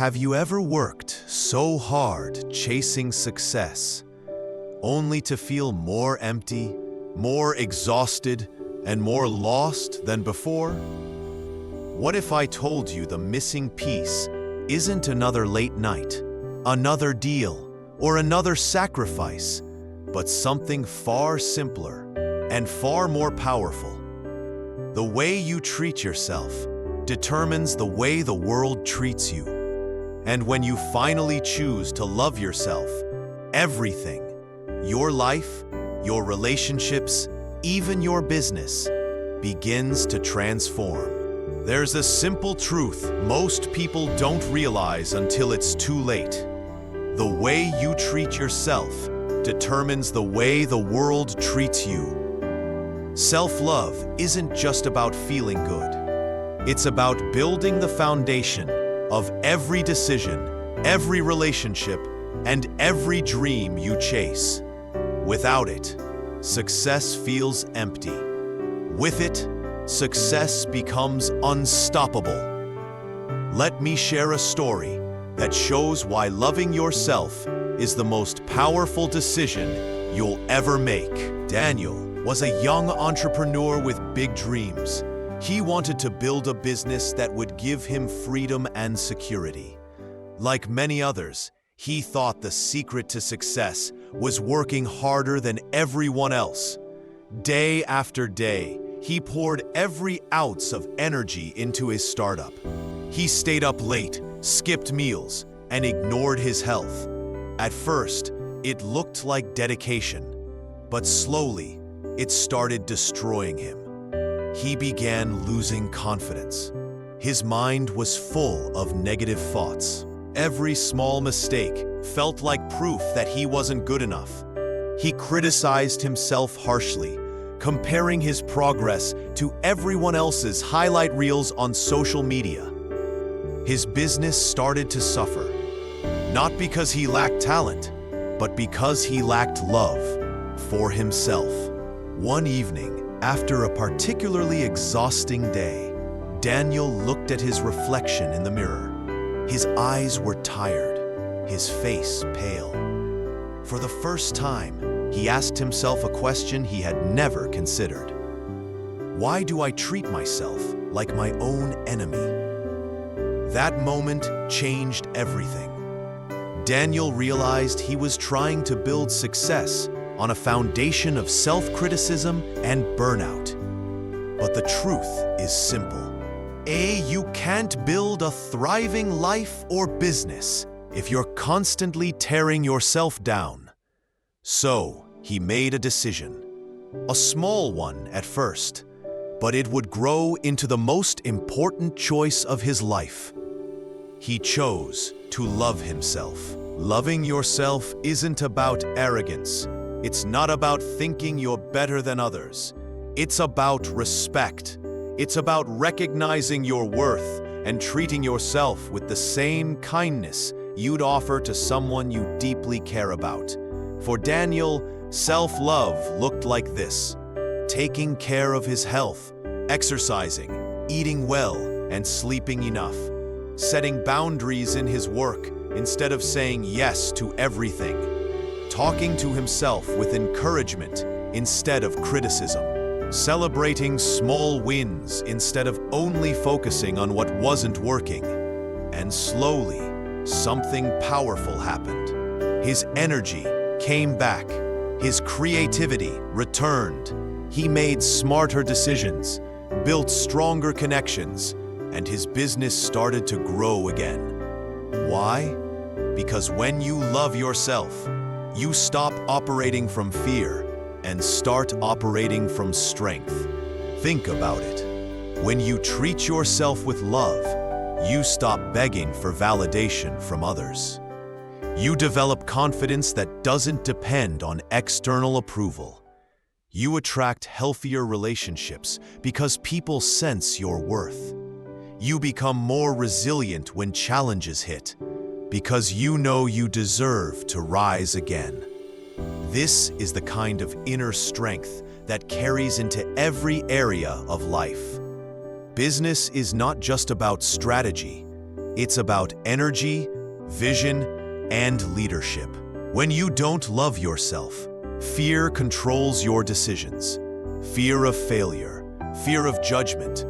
Have you ever worked so hard chasing success, only to feel more empty, more exhausted, and more lost than before? What if I told you the missing piece isn't another late night, another deal, or another sacrifice, but something far simpler and far more powerful? The way you treat yourself determines the way the world treats you. And when you finally choose to love yourself, everything, your life, your relationships, even your business, begins to transform. There's a simple truth most people don't realize until it's too late. The way you treat yourself determines the way the world treats you. Self-love isn't just about feeling good. It's about building the foundation of every decision, every relationship, and every dream you chase. Without it, success feels empty. With it, success becomes unstoppable. Let me share a story that shows why loving yourself is the most powerful decision you'll ever make. Daniel was a young entrepreneur with big dreams. He wanted to build a business that would give him freedom and security. Like many others, he thought the secret to success was working harder than everyone else. Day after day, he poured every ounce of energy into his startup. He stayed up late, skipped meals, and ignored his health. At first, it looked like dedication, but slowly, it started destroying him. He began losing confidence. His mind was full of negative thoughts. Every small mistake felt like proof that he wasn't good enough. He criticized himself harshly, comparing his progress to everyone else's highlight reels on social media. His business started to suffer, not because he lacked talent, but because he lacked love for himself. One evening, after a particularly exhausting day, Daniel looked at his reflection in the mirror. His eyes were tired, his face pale. For the first time, he asked himself a question he had never considered. Why do I treat myself like my own enemy? That moment changed everything. Daniel realized he was trying to build success on a foundation of self-criticism and burnout. But the truth is simple. You can't build a thriving life or business if you're constantly tearing yourself down. So, he made a decision. A small one at first, but it would grow into the most important choice of his life. He chose to love himself. Loving yourself isn't about arrogance. It's not about thinking you're better than others. It's about respect. It's about recognizing your worth and treating yourself with the same kindness you'd offer to someone you deeply care about. For Daniel, self-love looked like this: taking care of his health, exercising, eating well, and sleeping enough, setting boundaries in his work instead of saying yes to everything, talking to himself with encouragement instead of criticism, celebrating small wins instead of only focusing on what wasn't working. And slowly, something powerful happened. His energy came back. His creativity returned. He made smarter decisions, built stronger connections, and his business started to grow again. Why? Because when you love yourself, you stop operating from fear and start operating from strength. Think about it. When you treat yourself with love, you stop begging for validation from others. You develop confidence that doesn't depend on external approval. You attract healthier relationships because people sense your worth. You become more resilient when challenges hit, because you know you deserve to rise again. This is the kind of inner strength that carries into every area of life. Business is not just about strategy, It's about energy, vision, and leadership. When you don't love yourself, fear controls your decisions. Fear of failure, fear of judgment,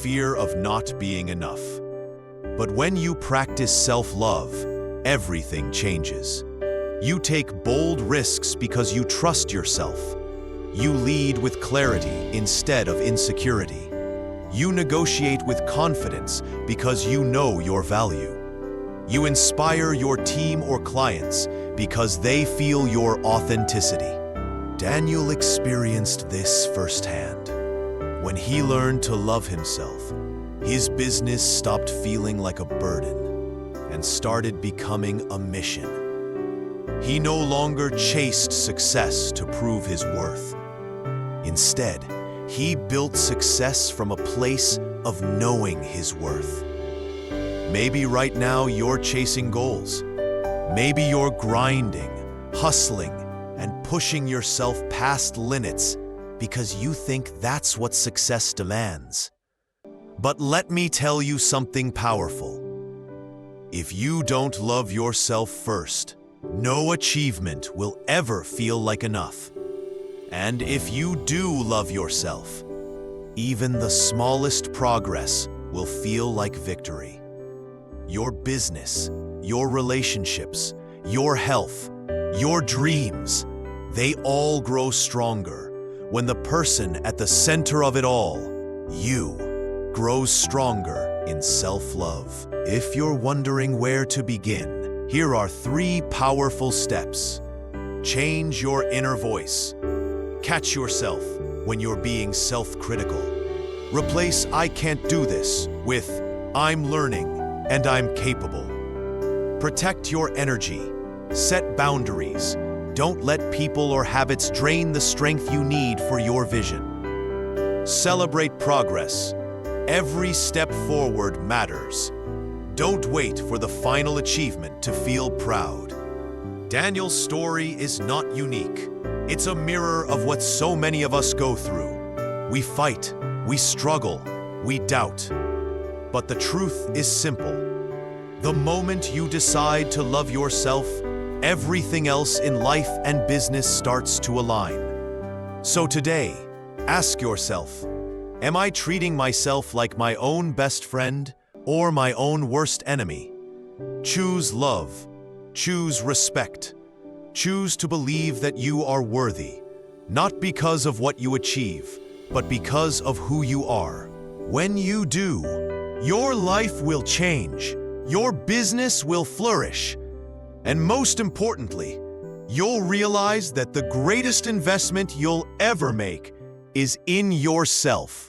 fear of not being enough. But when you practice self-love, everything changes. You take bold risks because you trust yourself. You lead with clarity instead of insecurity. You negotiate with confidence because you know your value. You inspire your team or clients because they feel your authenticity. Daniel experienced this firsthand. When he learned to love himself, his business stopped feeling like a burden and started becoming a mission. He no longer chased success to prove his worth. Instead, he built success from a place of knowing his worth. Maybe right now you're chasing goals. Maybe you're grinding, hustling, and pushing yourself past limits because you think that's what success demands. But let me tell you something powerful. If you don't love yourself first, no achievement will ever feel like enough. And if you do love yourself, even the smallest progress will feel like victory. Your business, your relationships, your health, your dreams, they all grow stronger when the person at the center of it all, you, grows stronger in self-love. If you're wondering where to begin, here are 3 powerful steps. Change your inner voice. Catch yourself when you're being self-critical. Replace "I can't do this" with "I'm learning and I'm capable." Protect your energy. Set boundaries. Don't let people or habits drain the strength you need for your vision. Celebrate progress. Every step forward matters. Don't wait for the final achievement to feel proud. Daniel's story is not unique. It's a mirror of what so many of us go through. We fight, we struggle, we doubt. But the truth is simple. The moment you decide to love yourself, everything else in life and business starts to align. So today, ask yourself, am I treating myself like my own best friend or my own worst enemy? Choose love. Choose respect. Choose to believe that you are worthy, not because of what you achieve, but because of who you are. When you do, your life will change, your business will flourish, and most importantly, you'll realize that the greatest investment you'll ever make is in yourself.